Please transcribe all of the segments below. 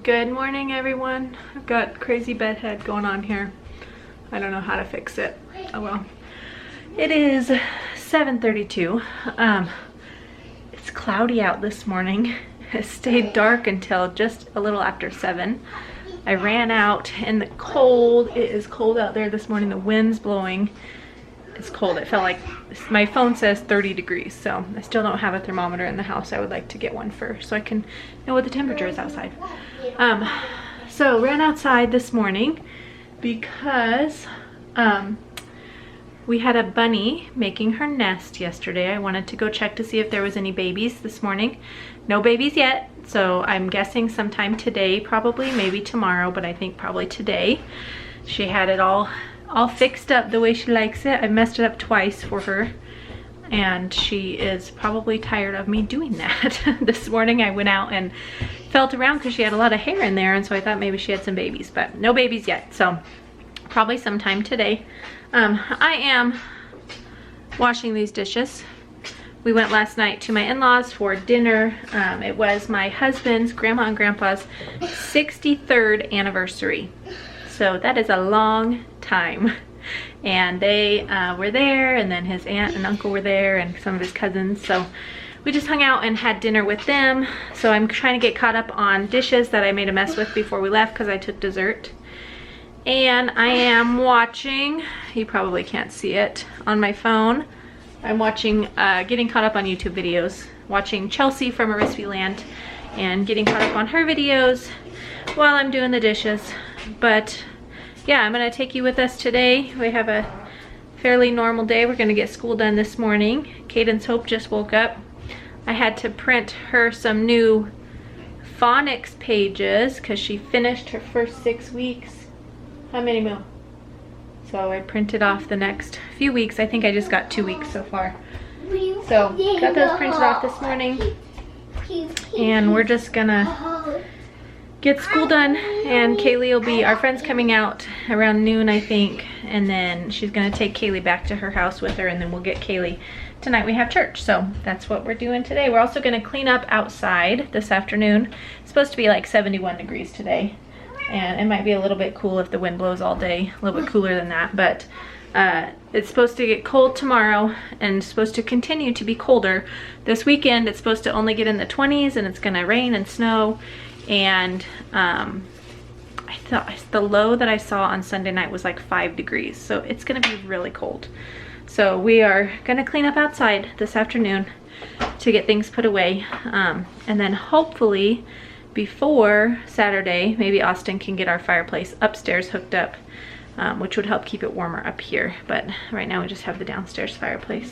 Good morning, everyone. I've got crazy bedhead going on here. I don't know how to fix it. Oh well. It is 7:32. It's cloudy out this morning. It stayed dark until just a little after 7. I ran out in the cold. It is cold out there this morning. The wind's blowing. It's cold. It felt like, my phone says 30 degrees, so I still don't have a thermometer in the house. I would like to get one first so I can know what the temperature is outside. So ran outside this morning because we had a bunny making her nest yesterday. I wanted to go check to see if there was any babies this morning. No babies yet, so I'm guessing sometime today, probably, maybe tomorrow, but I think probably today. She had it all fixed up the way she likes it. I messed it up twice for her, and she is probably tired of me doing that. This morning I went out and felt around because she had a lot of hair in there, and so I thought maybe she had some babies, but no babies yet, so probably sometime today. I am washing these dishes. We went last night to my in-laws for dinner. It was my husband's grandma and grandpa's 63rd anniversary. So that is a long time. And they were there, and then his aunt and uncle were there, and some of his cousins. So we just hung out and had dinner with them. So I'm trying to get caught up on dishes that I made a mess with before we left because I took dessert. And I am watching, you probably can't see it, on my phone. I'm watching, getting caught up on YouTube videos, watching Chelsea from A Recipe Land and getting caught up on her videos while I'm doing the dishes. But yeah, I'm gonna take you with us today. We have a fairly normal day. We're gonna get school done this morning. Kaydence Hope just woke up. I had to print her some new phonics pages because she finished her first 6 weeks. How many more? So I printed off the next few weeks. I think I just got 2 weeks so far. So got those printed off this morning. And we're just gonna get school done, and Kaylee will be, our friend's coming out around noon, I think, and then she's gonna take Kaylee back to her house with her, and then we'll get Kaylee. Tonight we have church, so that's what we're doing today. We're also gonna clean up outside this afternoon. It's supposed to be like 71 degrees today, and it might be a little bit cool if the wind blows all day, a little bit cooler than that, but it's supposed to get cold tomorrow and supposed to continue to be colder. This weekend it's supposed to only get in the 20s, and it's gonna rain and snow. And I thought the low that I saw on Sunday night was like 5 degrees, so it's gonna be really cold. So we are gonna clean up outside this afternoon to get things put away, and then hopefully before Saturday, maybe Austin can get our fireplace upstairs hooked up, which would help keep it warmer up here. But right now we just have the downstairs fireplace.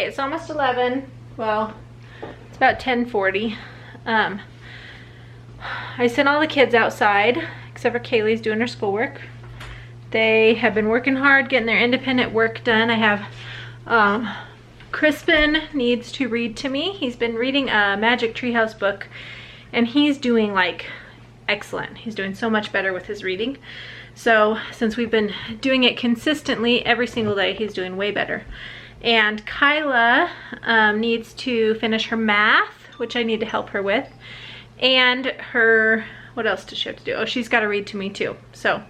It's almost 11. Well, it's about 10:40. I sent all the kids outside except for Kaylee's doing her schoolwork. They have been working hard getting their independent work done. I have Kryspin needs to read to me. He's been reading a Magic Treehouse book, and he's doing like excellent. He's doing so much better with his reading. So since we've been doing it consistently every single day, he's doing way better. And Kyla needs to finish her math, which I need to help her with. And her, what else does she have to do? Oh, she's got to read to me too. So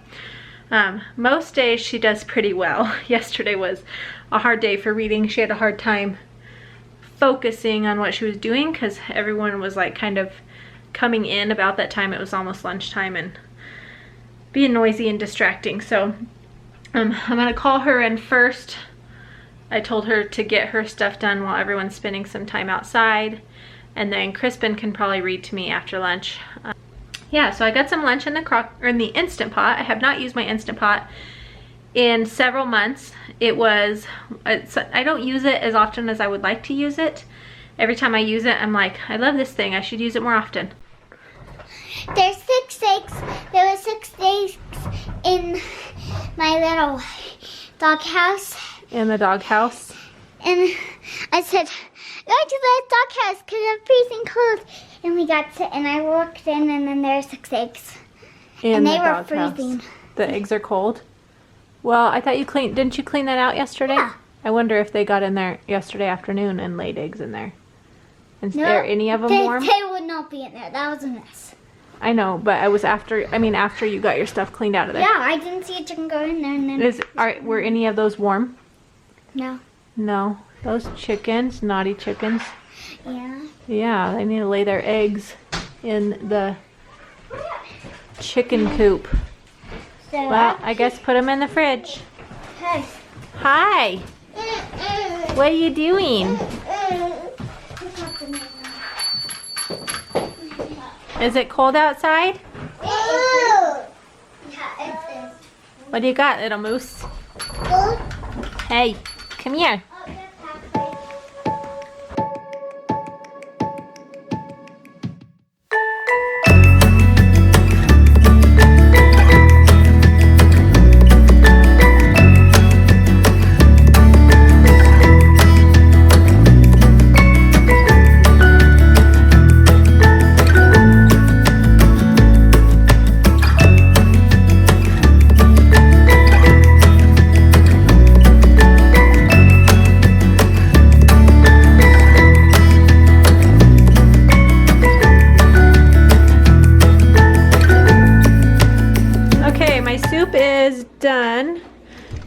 most days she does pretty well. Yesterday was a hard day for reading. She had a hard time focusing on what she was doing because everyone was like kind of coming in about that time. It was almost lunchtime, and being noisy and distracting. So I'm gonna call her in first. I told her to get her stuff done while everyone's spending some time outside, and then Kryspin can probably read to me after lunch. Yeah, so I got some lunch in the Instant Pot. I have not used my Instant Pot in several months. I don't use it as often as I would like to use it. Every time I use it, I'm like, I love this thing. I should use it more often. There's 6 eggs. There were 6 eggs in my little doghouse. In the doghouse? And I said, go to the doghouse because I'm freezing cold. And we got to, and I walked in, and then there were 6 eggs. And they were freezing. The eggs are cold? Well, I thought didn't you clean that out yesterday? Yeah. I wonder if they got in there yesterday afternoon and laid eggs in there. Is there any of them warm? They would not be in there. That was a mess. I know, but after you got your stuff cleaned out of there. Yeah, I didn't see a chicken go in there. And then Were any of those warm? No. No. Those chickens, naughty chickens. Yeah. Yeah, they need to lay their eggs in the chicken coop. So Well, I guess put them in the fridge. Hey. Hi. What are you doing? Is it cold outside? What do you got, little moose? Hey, come here. Done.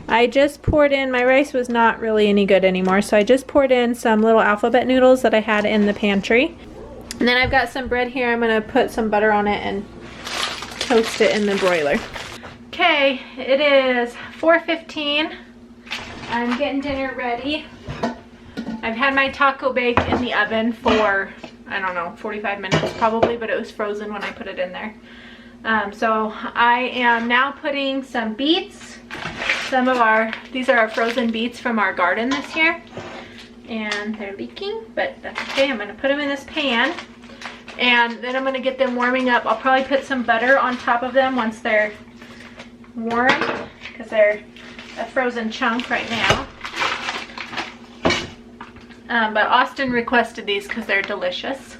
I just poured in, my rice was not really any good anymore, so I just poured in some little alphabet noodles that I had in the pantry. And then I've got some bread here. I'm gonna put some butter on it and toast it in the broiler. Okay, it is 4:15. I'm getting dinner ready. I've had my taco bake in the oven for, I don't know, 45 minutes probably, but it was frozen when I put it in there. So I am now putting some beets. These are our frozen beets from our garden this year. And they're leaking, but that's okay. I'm gonna put them in this pan. And then I'm gonna get them warming up. I'll probably put some butter on top of them once they're warm, because they're a frozen chunk right now. But Austin requested these because they're delicious.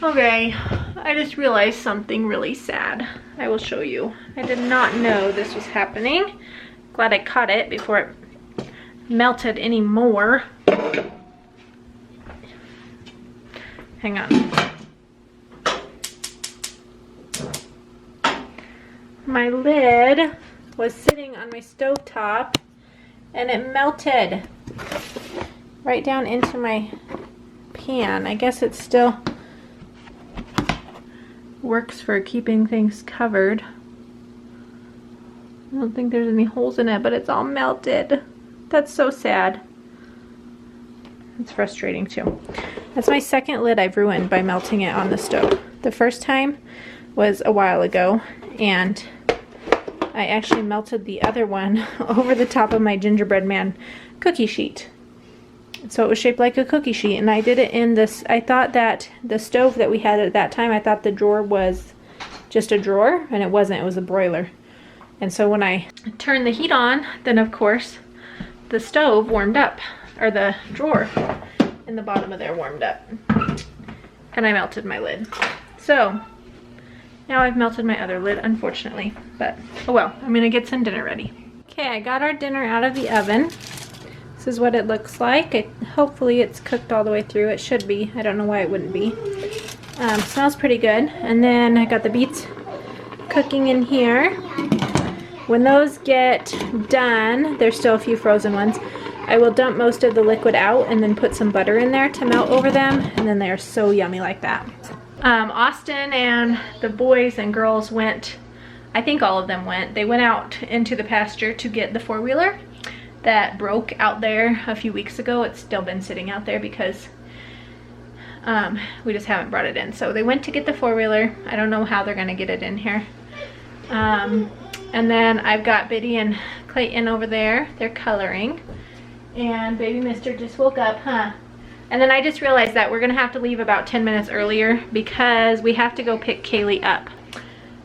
Okay, I just realized something really sad. I will show you. I did not know this was happening. Glad I caught it before it melted any more. Hang on. My lid was sitting on my stovetop and it melted right down into my pan. I guess it still works for keeping things covered. I don't think there's any holes in it, but it's all melted. That's so sad. It's frustrating too. That's my second lid I've ruined by melting it on the stove. The first time was a while ago, and I actually melted the other one over the top of my gingerbread man cookie sheet. So it was shaped like a cookie sheet, and I did it in this, I thought that the stove that we had at that time, I thought the drawer was just a drawer, and it wasn't, it was a broiler. And so when I turned the heat on, then of course the stove warmed up, or the drawer in the bottom of there warmed up, and I melted my lid. So now I've melted my other lid, unfortunately, but oh well, I'm gonna get some dinner ready. Okay, I got our dinner out of the oven. This is what it looks like. Hopefully it's cooked all the way through. It should be. I don't know why it wouldn't be. Smells pretty good. And then I got the beets cooking in here. When those get done, there's still a few frozen ones, I will dump most of the liquid out and then put some butter in there to melt over them, and then they are so yummy like that. Austin and the boys and girls went I think all of them went. They went out into the pasture to get the four-wheeler that broke out there a few weeks ago. It's still been sitting out there because we just haven't brought it in. So they went to get the four-wheeler. I don't know how they're gonna get it in here. And then I've got Biddy and Klayton over there. They're coloring. And baby mister just woke up, huh? And then I just realized that we're gonna have to leave about 10 minutes earlier because we have to go pick Kaylee up.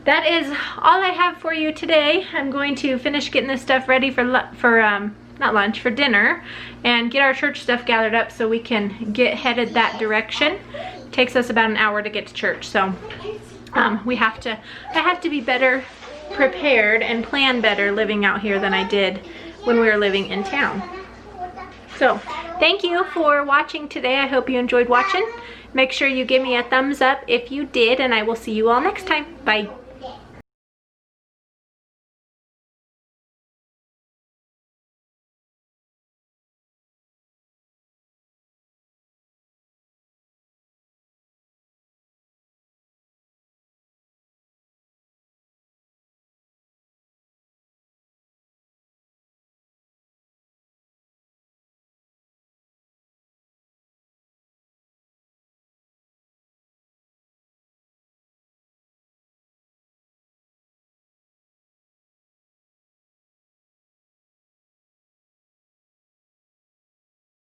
That is all I have for you today. I'm going to finish getting this stuff ready for not lunch, for dinner, and get our church stuff gathered up so we can get headed that direction. It takes us about an hour to get to church, so I have to be better prepared and plan better living out here than I did when we were living in town. So thank you for watching today. I hope you enjoyed watching. Make sure you give me a thumbs up if you did, and I will see you all next time. Bye.